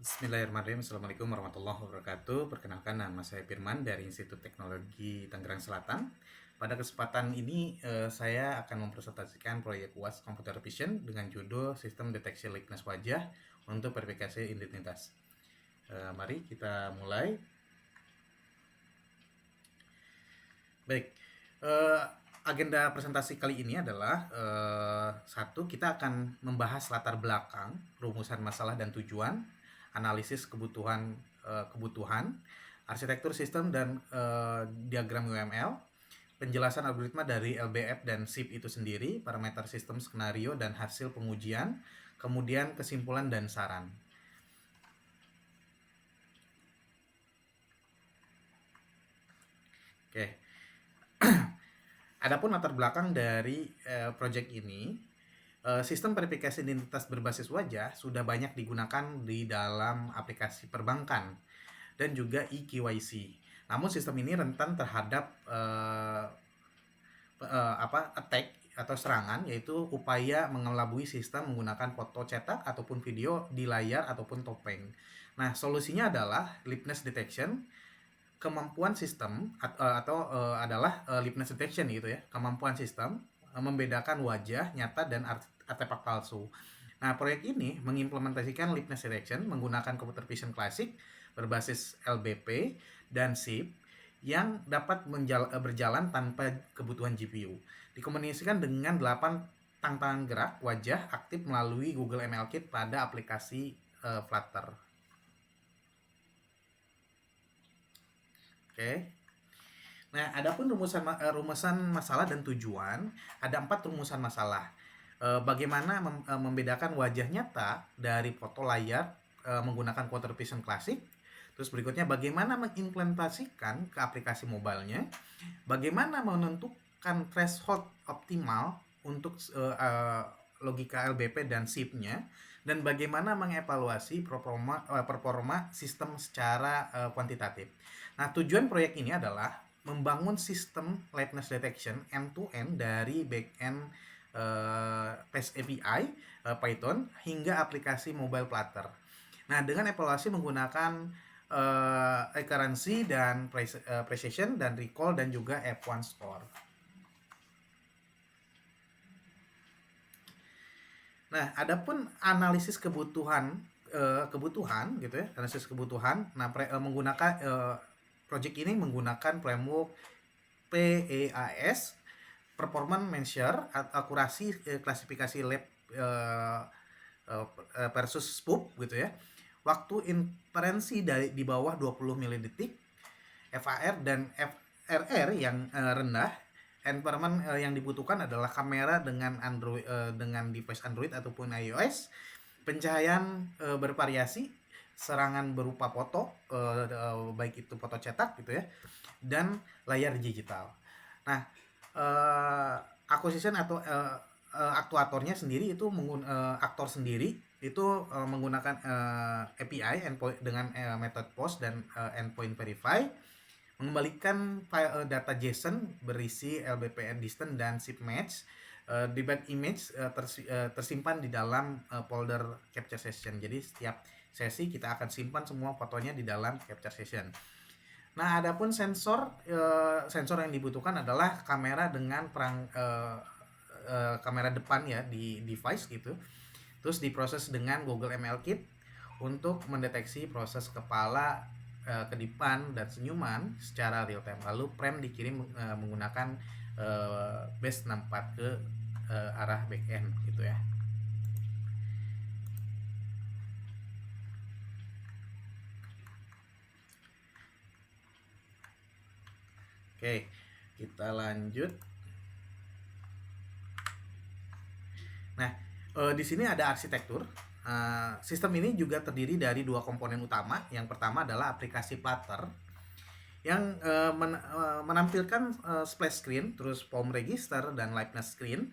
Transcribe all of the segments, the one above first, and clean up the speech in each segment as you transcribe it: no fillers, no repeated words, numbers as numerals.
Bismillahirrahmanirrahim. Assalamualaikum warahmatullahi wabarakatuh. Perkenalkan, nama saya Firman dari Institut Teknologi Tangerang Selatan. Pada kesempatan ini saya akan mempresentasikan proyek UAS Computer Vision dengan judul Sistem Deteksi Likeness Wajah untuk Verifikasi Identitas. Mari kita mulai. Baik, agenda presentasi kali ini adalah satu, kita akan membahas latar belakang, rumusan masalah dan tujuan, analisis kebutuhan, arsitektur sistem dan diagram UML, penjelasan algoritma dari LBF dan SIP itu sendiri, parameter sistem skenario dan hasil pengujian, kemudian kesimpulan dan saran. Oke. Adapun latar belakang dari proyek ini, sistem verifikasi identitas berbasis wajah sudah banyak digunakan di dalam aplikasi perbankan dan juga eKYC. Namun sistem ini rentan terhadap attack atau serangan, yaitu upaya mengelabui sistem menggunakan foto cetak ataupun video di layar ataupun topeng. Nah, solusinya adalah liveness detection. Kemampuan sistem adalah liveness detection gitu ya. Kemampuan sistem membedakan wajah nyata dan artefak palsu. Nah, proyek ini mengimplementasikan liveness detection menggunakan computer vision klasik berbasis LBP dan SIP yang dapat berjalan tanpa kebutuhan GPU. Dikomunikasikan dengan 8 tantangan gerak wajah aktif melalui Google ML Kit pada aplikasi Flutter. Oke. Nah, adapun rumusan masalah dan tujuan, ada 4 rumusan masalah. Bagaimana membedakan wajah nyata dari foto layar menggunakan computer vision klasik. Terus berikutnya, bagaimana mengimplementasikan ke aplikasi mobilenya. Bagaimana menentukan threshold optimal untuk logika LBP dan SIP-nya. Dan bagaimana mengevaluasi performa sistem secara kuantitatif. Nah, tujuan proyek ini adalah membangun sistem liveness detection end-to-end dari back-end REST API Python hingga aplikasi mobile Flutter. Nah, dengan evaluasi menggunakan accuracy dan precision dan recall dan juga F1 score. Nah, adapun analisis kebutuhan gitu ya, analisis kebutuhan. Nah, menggunakan project ini menggunakan framework PEAS, Performance Measure, akurasi klasifikasi lab versus SPOOF gitu ya. Waktu inferensi di bawah 20 milidetik, FAR dan FRR yang rendah. Environment yang dibutuhkan adalah kamera dengan Android, dengan device Android ataupun iOS, pencahayaan bervariasi, serangan berupa foto, baik itu foto cetak gitu ya, dan layar digital. Nah, acquisition atau aktuatornya sendiri itu aktor sendiri itu menggunakan API endpoint dengan method post dan endpoint verify, mengembalikan file data JSON berisi LBPN distance dan SIP match. Debug image tersimpan di dalam folder capture session. Jadi setiap sesi kita akan simpan semua fotonya di dalam capture session. Nah, adapun sensor yang dibutuhkan adalah kamera dengan kamera depan ya di device gitu. Terus diproses dengan Google ML Kit untuk mendeteksi proses kepala, kedipan dan senyuman secara real time. Lalu frame dikirim menggunakan base64 ke arah backend gitu ya. Oke, kita lanjut. Nah, di sini ada arsitektur. Sistem ini juga terdiri dari 2 komponen utama. Yang pertama adalah aplikasi Flutter yang menampilkan splash screen, terus form register dan liveness screen.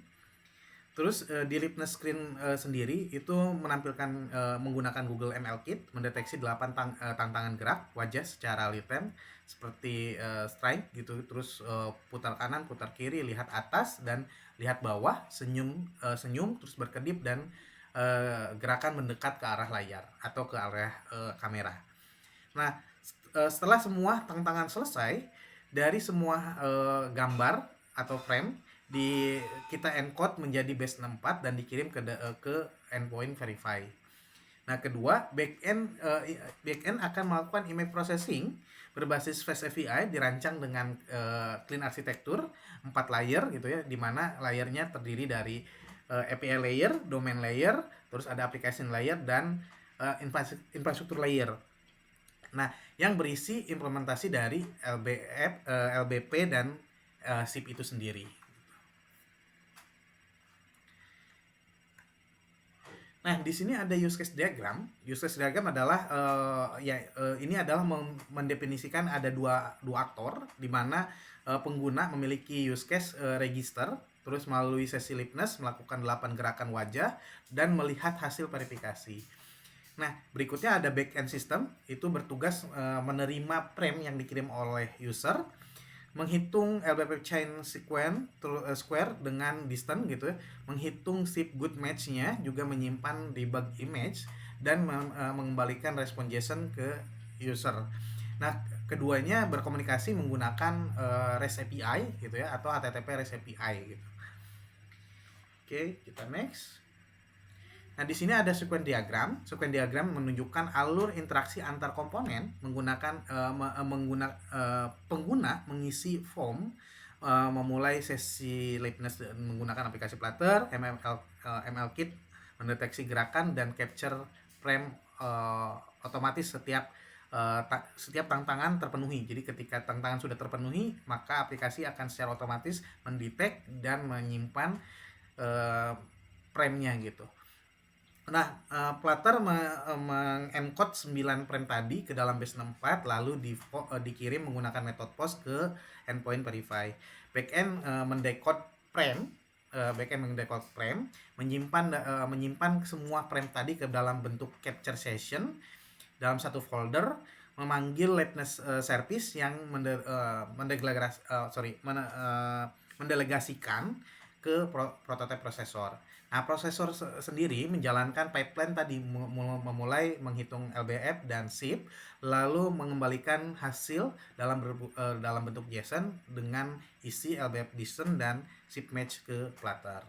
Terus di liveness screen sendiri itu menampilkan menggunakan Google ML Kit mendeteksi 8 tantangan gerak wajah secara real time seperti strike gitu, terus putar kanan, putar kiri, lihat atas dan lihat bawah, senyum, terus berkedip dan gerakan mendekat ke arah layar atau ke arah kamera. Nah, setelah semua tantangan selesai, dari semua gambar atau frame kita encode menjadi base64 dan dikirim ke endpoint verify. Nah, kedua, backend akan melakukan image processing berbasis Fast API dirancang dengan clean arsitektur 4 layer gitu ya, di mana layernya terdiri dari API layer, domain layer, terus ada application layer dan infrastruktur layer. Nah, yang berisi implementasi dari LBP dan SIP itu sendiri. Nah, di sini ada use case diagram. Use case diagram adalah ini adalah mendefinisikan ada dua aktor di mana pengguna memiliki use case register, terus melalui sesi liveness melakukan 8 gerakan wajah dan melihat hasil verifikasi. Nah, berikutnya ada backend system, itu bertugas menerima frame yang dikirim oleh user, menghitung LBP chain square dengan distance gitu ya, menghitung SIP good match-nya, juga menyimpan debug image dan mengembalikan respon JSON ke user. Nah, keduanya berkomunikasi menggunakan REST API gitu ya, atau HTTP REST API gitu. Oke, kita next. Nah, di sini ada sequence diagram. Sequence diagram menunjukkan alur interaksi antar komponen menggunakan pengguna mengisi form, memulai sesi liveness menggunakan aplikasi Flutter, ML Kit mendeteksi gerakan dan capture frame otomatis setiap tantangan terpenuhi. Jadi ketika tantangan sudah terpenuhi, maka aplikasi akan secara otomatis mendetek dan menyimpan frame-nya gitu. Nah, Flutter mengencode 9 frame tadi ke dalam base64 lalu dikirim menggunakan metode post ke endpoint verify. Backend mendecode frame, menyimpan semua frame tadi ke dalam bentuk capture session dalam satu folder, memanggil liveness service yang mendelegasikan ke prototype prosesor. Nah, prosesor sendiri menjalankan pipeline tadi, memulai menghitung LBF dan SIP, lalu mengembalikan hasil dalam bentuk JSON dengan isi LBF distance dan SIP match ke Flutter.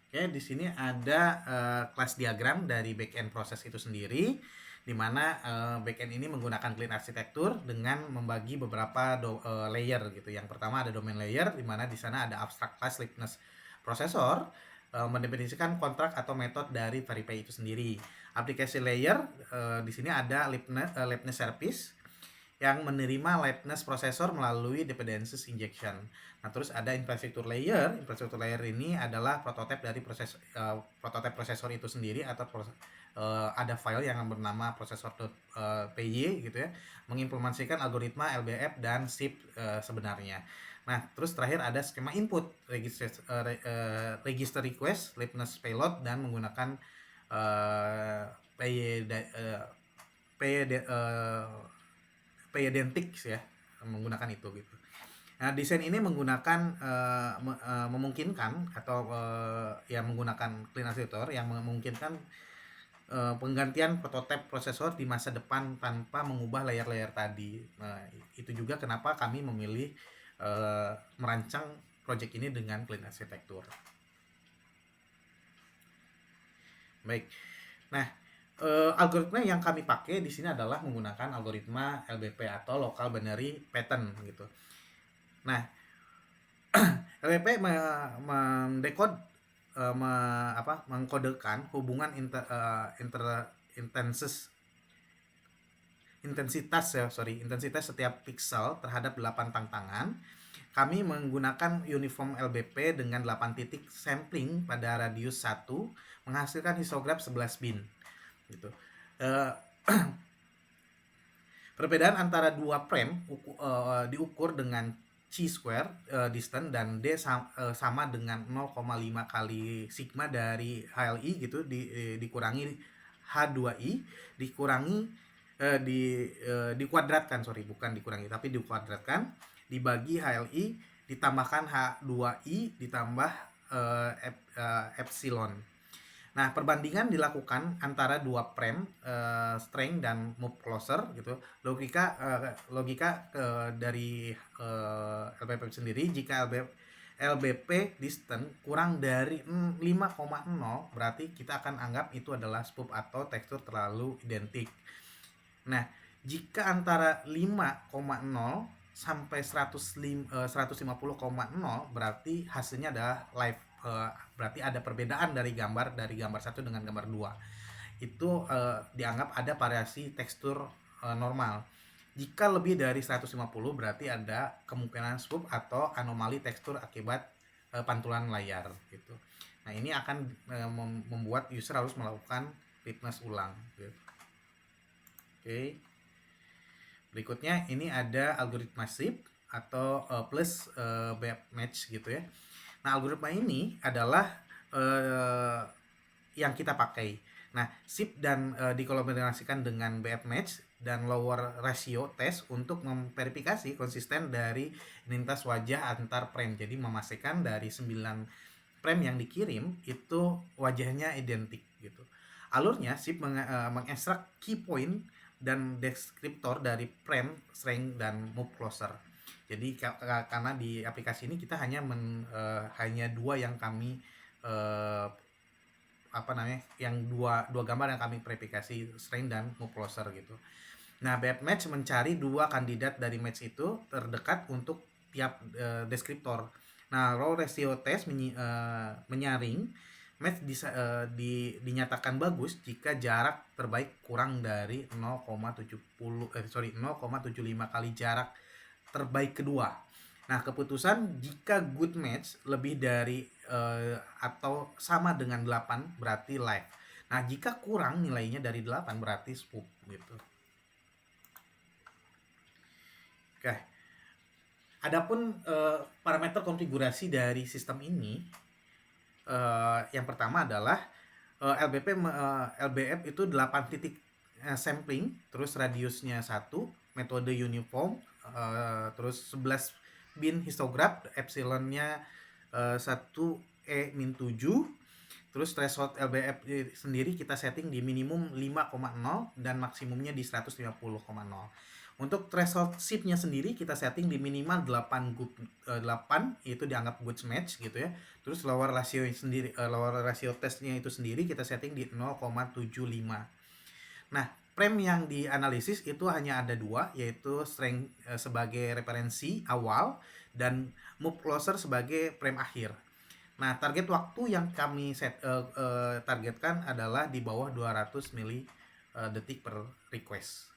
Oke, di sini ada kelas diagram dari backend proses itu sendiri, di mana backend ini menggunakan clean arsitektur dengan membagi beberapa layer gitu. Yang pertama ada domain layer, di mana di sana ada abstract class liveness processor, mendefinisikan kontrak atau metode dari verify itu sendiri. Application layer, di sini ada liveness service yang menerima liveness processor melalui dependencies injection. Nah, terus ada infrastruktur layer. Infrastruktur layer ini adalah prototipe dari prototipe prosesor itu sendiri, atau ada file yang bernama prosesor.py gitu ya, mengimplementasikan algoritma LBF dan SIP sebenarnya. Nah, terus terakhir ada skema input, register request, liveness payload, dan menggunakan P-identics ya, menggunakan itu gitu. Nah, desain ini memungkinkan atau menggunakan clean architecture yang memungkinkan penggantian prototipe prosesor di masa depan tanpa mengubah layer-layer tadi. Nah, itu juga kenapa kami memilih merancang project ini dengan clean architecture. Baik. Nah, algoritma yang kami pakai di sini adalah menggunakan algoritma LBP atau Local Binary Pattern gitu. Nah, LBP mengkodekan hubungan intensitas setiap pixel terhadap 8 tantangan. Kami menggunakan uniform LBP dengan 8 titik sampling pada radius 1, menghasilkan histograf 11 bin gitu. Perbedaan antara dua frame diukur dengan chi-square distance, dan D sama dengan 0,5 kali sigma dari HLI gitu, dikurangi H2I, dikuadratkan, bukan dikurangi tapi dikuadratkan, dibagi HLI ditambahkan H2i ditambah epsilon. Nah, perbandingan dilakukan antara dua prem, strength dan move closer gitu. Logika dari LBP sendiri, jika LBP distance kurang dari 5,0 berarti kita akan anggap itu adalah spoop atau tekstur terlalu identik. Nah, jika antara 5,0 sampai 150,0 berarti hasilnya adalah live. Berarti ada perbedaan dari gambar satu dengan gambar 2. Itu dianggap ada variasi tekstur normal. Jika lebih dari 150 berarti ada kemungkinan spoop atau anomali tekstur akibat pantulan layar gitu. Nah, ini akan membuat user harus melakukan fitness ulang gitu. Oke. Berikutnya ini ada algoritma SIP atau plus BF match gitu ya. Nah, algoritma ini adalah yang kita pakai. Nah, SIP dan dikolaborasikan dengan BF match dan lower ratio test untuk memverifikasi konsisten dari identitas wajah antar frame. Jadi memastikan dari 9 frame yang dikirim itu wajahnya identik gitu. Alurnya SIP mengekstrak key point dan deskriptor dari frame, strength dan move closer. Jadi karena di aplikasi ini kita hanya dua yang kami yang dua gambar yang kami verifikasi, strength dan move closer gitu. Nah, BF match mencari dua kandidat dari match itu terdekat untuk tiap deskriptor. Nah, raw ratio test menyaring match dinyatakan bagus jika jarak terbaik kurang dari 0,75 kali jarak terbaik kedua. Nah, keputusan jika good match lebih dari atau sama dengan 8 berarti live. Nah, jika kurang nilainya dari 8 berarti spook gitu. Oke. Adapun parameter konfigurasi dari sistem ini, yang pertama adalah LBF itu 8 titik sampling, terus radiusnya 1, metode uniform, terus 11 bin histograph, epsilonnya 1E-7. Terus threshold LBF sendiri kita setting di minimum 5,0 dan maksimumnya di 150,0. Untuk threshold SIP-nya sendiri kita setting di minimal 8 itu dianggap good match gitu ya. Terus lower ratio testnya itu sendiri kita setting di 0,75. Nah, frame yang dianalisis itu hanya ada dua, yaitu strength sebagai referensi awal dan move closer sebagai frame akhir. Nah, target waktu yang kami targetkan adalah di bawah 200 mili detik per request.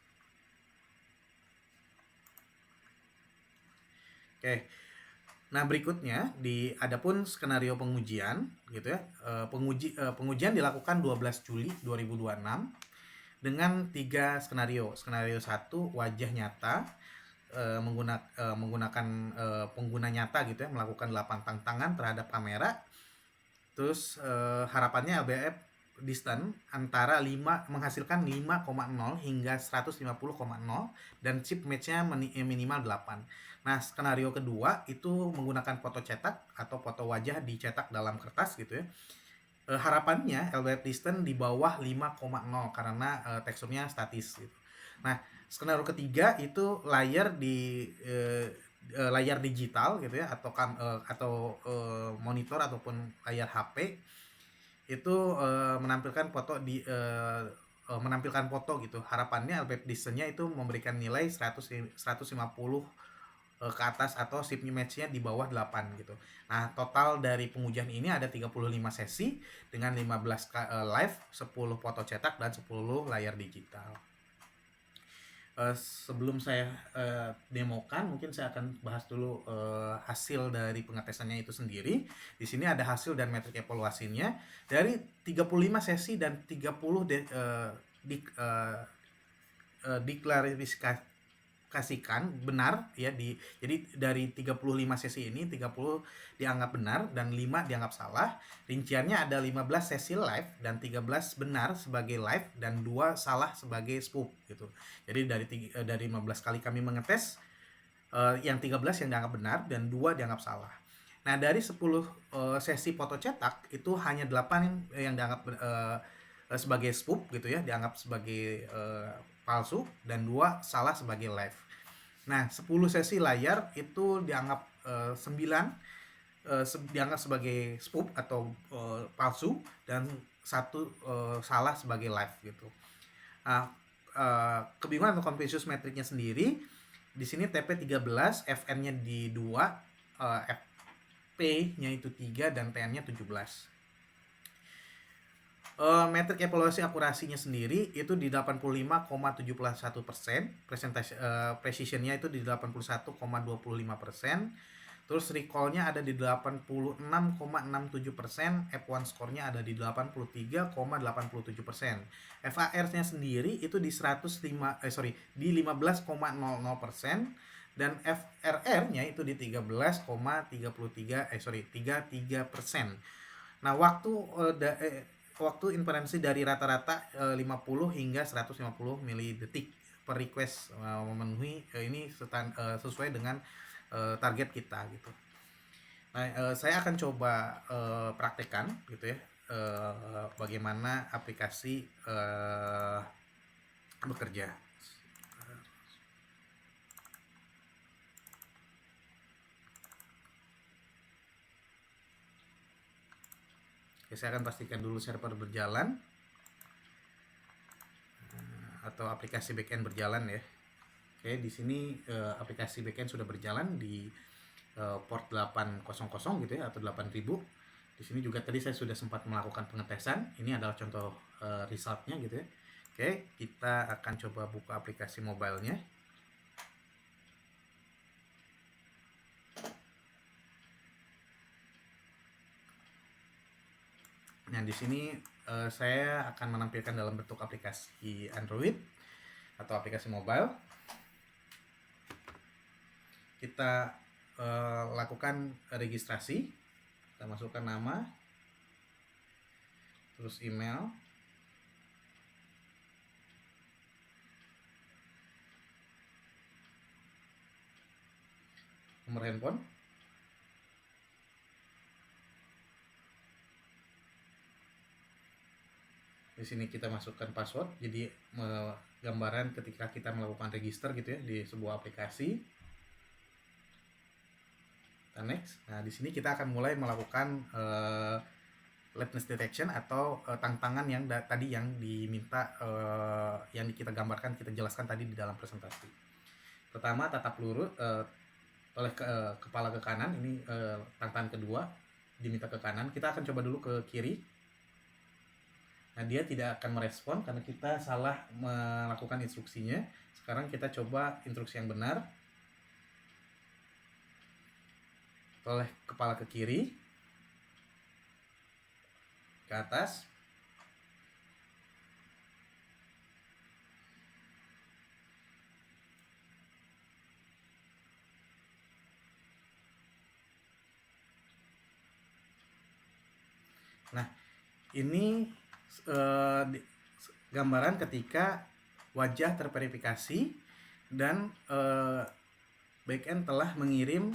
Oke. Nah, berikutnya adapun skenario pengujian gitu ya. Pengujian dilakukan 12 Juli 2026 dengan 3 skenario. Skenario 1 wajah nyata, menggunakan pengguna nyata gitu ya, melakukan 8 tantangan terhadap kamera. Terus harapannya LBF distance antara menghasilkan 5,0 hingga 150,0 dan chip match-nya minimal 8. Nah, skenario kedua itu menggunakan foto cetak atau foto wajah dicetak dalam kertas gitu ya. Harapannya LBF distance di bawah 5,0 karena teksturnya statis gitu. Nah, skenario ketiga itu layar digital gitu ya, atau monitor ataupun layar HP itu menampilkan foto gitu. Harapannya LBF distance-nya itu memberikan nilai 150 ke atas atau SIP match-nya di bawah 8 gitu. Nah, total dari pengujian ini ada 35 sesi dengan 15 live, 10 foto cetak dan 10 layar digital. Sebelum saya demokan, mungkin saya akan bahas dulu hasil dari pengetesannya itu sendiri. Di sini ada hasil dan metrik evaluasinya dari 35 sesi dan 30 diklarifikasikan benar ya. Jadi dari 35 sesi ini 30 dianggap benar dan 5 dianggap salah. Rinciannya ada 15 sesi live dan 13 benar sebagai live dan 2 salah sebagai spoof gitu. Jadi dari 15 kali kami mengetes yang 13 yang dianggap benar dan 2 dianggap salah. Nah, dari 10 sesi foto cetak itu hanya 8 yang dianggap sebagai spoof gitu ya, dianggap sebagai palsu, dan 2 salah sebagai live. Nah, 10 sesi layar itu dianggap 9 dianggap sebagai spoof atau palsu, dan 1 salah sebagai live gitu. Nah, kebingungan atau Confucius metricnya sendiri di sini TP13, FN-nya di 2, FP-nya itu 3, dan TN-nya 17. Metrik evaluasi akurasinya sendiri itu di 85,71%, precision-nya itu di 81,25%, terus recall-nya ada di 86,67%, F1 score-nya ada di 83,87%. FAR-nya sendiri itu di 15,00%, dan FRR-nya itu di 33%. Nah, waktu inferensi dari rata-rata 50 hingga 150 milidetik per request, memenuhi ini sesuai dengan target kita gitu. Nah, saya akan coba praktekkan gitu ya, bagaimana aplikasi bekerja. Oke, saya akan pastikan dulu server berjalan atau aplikasi backend berjalan ya. Oke, di sini aplikasi backend sudah berjalan di port 800 gitu ya, atau 8000. Di sini juga tadi saya sudah sempat melakukan pengetesan. Ini adalah contoh resultnya gitu ya. Oke, kita akan coba buka aplikasi mobile-nya. Nah, di sini saya akan menampilkan dalam bentuk aplikasi Android atau aplikasi mobile. Kita lakukan registrasi. Kita masukkan nama, terus email, nomor handphone, di sini kita masukkan password. Jadi gambaran ketika kita melakukan register gitu ya di sebuah aplikasi. Kita next. Nah, di sini kita akan mulai melakukan latency detection atau tantangan yang tadi yang diminta, yang kita gambarkan, kita jelaskan tadi di dalam presentasi. Pertama, tatap lurus oleh kepala ke kanan. Ini tantangan kedua, diminta ke kanan. Kita akan coba dulu ke kiri. Nah, dia tidak akan merespon karena kita salah melakukan instruksinya. Sekarang kita coba instruksi yang benar. Oleh kepala ke kiri, ke atas, nah ini gambaran ketika wajah terverifikasi dan backend telah mengirim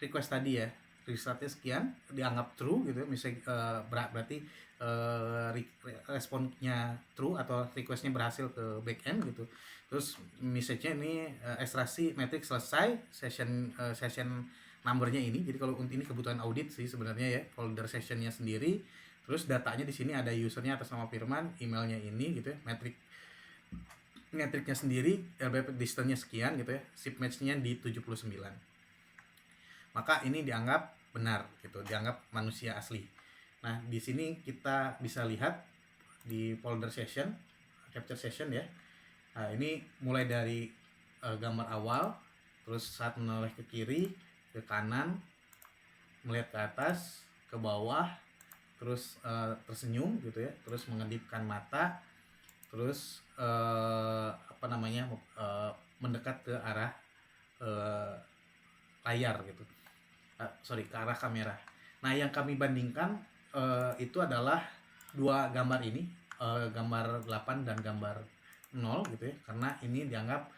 request tadi ya, resultnya sekian, dianggap true gitu, misalnya berarti responnya true atau requestnya berhasil ke backend gitu. Terus message-nya ini ekstraksi metrik selesai, session numbernya ini. Jadi kalau ini kebutuhan audit sih sebenarnya ya, folder sessionnya sendiri. Terus datanya di sini ada usernya atas nama Firman, emailnya ini gitu ya, metriknya sendiri, LBP distance-nya sekian gitu ya, ship match-nya di 79. Maka ini dianggap benar gitu, dianggap manusia asli. Nah, di sini kita bisa lihat di folder session, capture session ya. Nah, ini mulai dari gambar awal, terus saat menoleh ke kiri, ke kanan, melihat ke atas, ke bawah, terus tersenyum gitu ya, terus mengedipkan mata, terus mendekat ke arah layar gitu, ke arah kamera. Nah, yang kami bandingkan itu adalah dua gambar ini, gambar 8 dan gambar 0 gitu ya, karena ini dianggap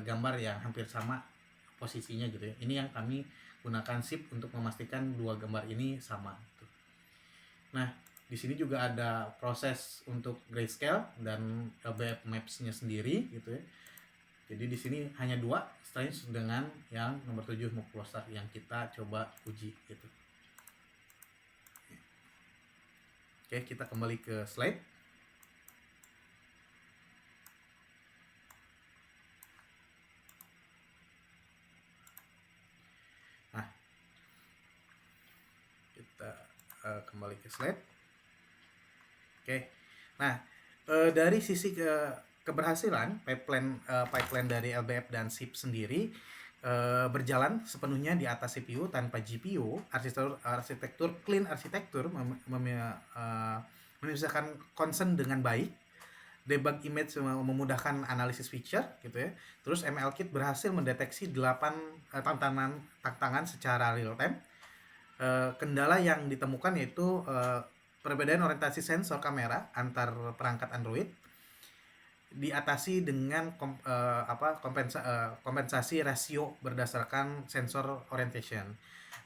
gambar yang hampir sama posisinya gitu ya. Ini yang kami gunakan shift untuk memastikan dua gambar ini sama gitu. Nah, di sini juga ada proses untuk grayscale dan LBF Maps-nya sendiri gitu ya. Jadi di sini hanya dua, Strange dengan yang nomor 7 Moclosar yang kita coba uji gitu. Oke, kita kembali ke slide. Nah, kita kembali ke slide. Oke. Nah, dari sisi keberhasilan pipeline dari LBF dan SIP sendiri berjalan sepenuhnya di atas CPU tanpa GPU. Arsitektur clean arsitektur memisahkan concern dengan baik. Debug image memudahkan analisis feature gitu ya. Terus MLKit berhasil mendeteksi 8 tantangan secara real time. Kendala yang ditemukan yaitu perbedaan orientasi sensor kamera antar perangkat Android diatasi dengan kompensasi rasio berdasarkan sensor orientation.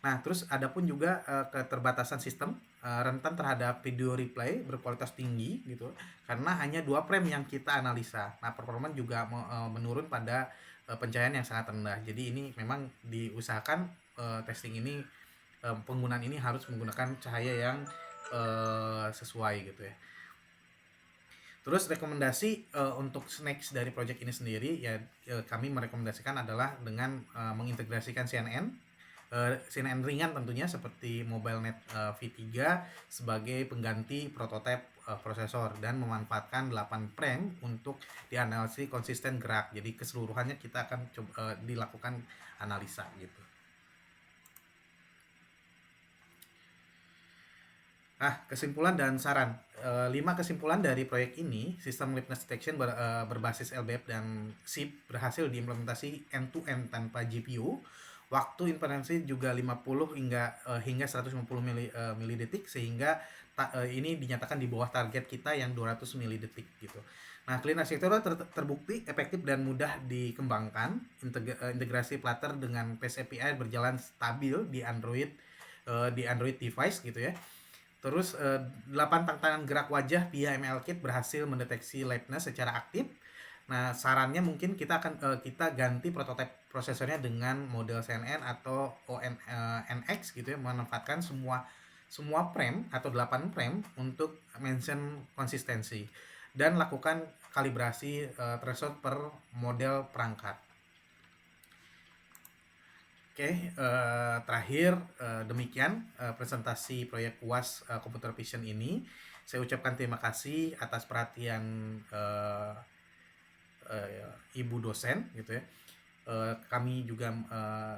Nah, terus ada pun juga keterbatasan sistem rentan terhadap video replay berkualitas tinggi gitu karena hanya 2 frame yang kita analisa. Nah, performa juga menurun pada pencahayaan yang sangat rendah. Jadi ini memang diusahakan testing ini penggunaan ini harus menggunakan cahaya yang sesuai gitu ya. Terus rekomendasi untuk snacks dari project ini sendiri ya kami merekomendasikan adalah dengan mengintegrasikan CNN ringan tentunya seperti MobileNet V3 sebagai pengganti prototipe prosesor dan memanfaatkan 8 frame untuk dianalisis konsisten gerak. Jadi keseluruhannya kita akan dilakukan analisa gitu. Kesimpulan dan saran. 5 kesimpulan dari proyek ini, sistem liveness detection berbasis LBF dan SIP berhasil diimplementasi end-to-end tanpa GPU. Waktu implementasi juga 50 hingga 150 milidetik sehingga ini dinyatakan di bawah target kita yang 200 milidetik gitu. Nah, clean architecture terbukti efektif dan mudah dikembangkan. Integrasi Flutter dengan PACE API berjalan stabil di Android device gitu ya. Terus 8 tantangan gerak wajah via MLKit berhasil mendeteksi liveness secara aktif. Nah, sarannya mungkin kita ganti prototipe prosesornya dengan model CNN atau NX gitu ya, memanfaatkan semua frame atau 8 frame untuk mention konsistensi dan lakukan kalibrasi threshold per model perangkat. Oke, terakhir demikian presentasi proyek UAS Computer Vision ini. Saya ucapkan terima kasih atas perhatian Ibu dosen gitu ya. Kami juga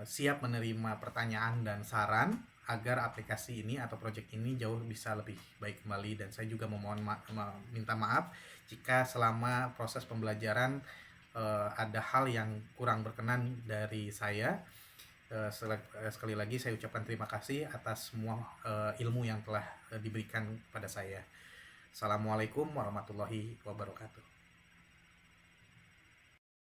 siap menerima pertanyaan dan saran agar aplikasi ini atau proyek ini jauh bisa lebih baik kembali, dan saya juga minta maaf jika selama proses pembelajaran ada hal yang kurang berkenan dari saya. Sekali lagi saya ucapkan terima kasih atas semua ilmu yang telah diberikan pada saya. Assalamualaikum warahmatullahi wabarakatuh.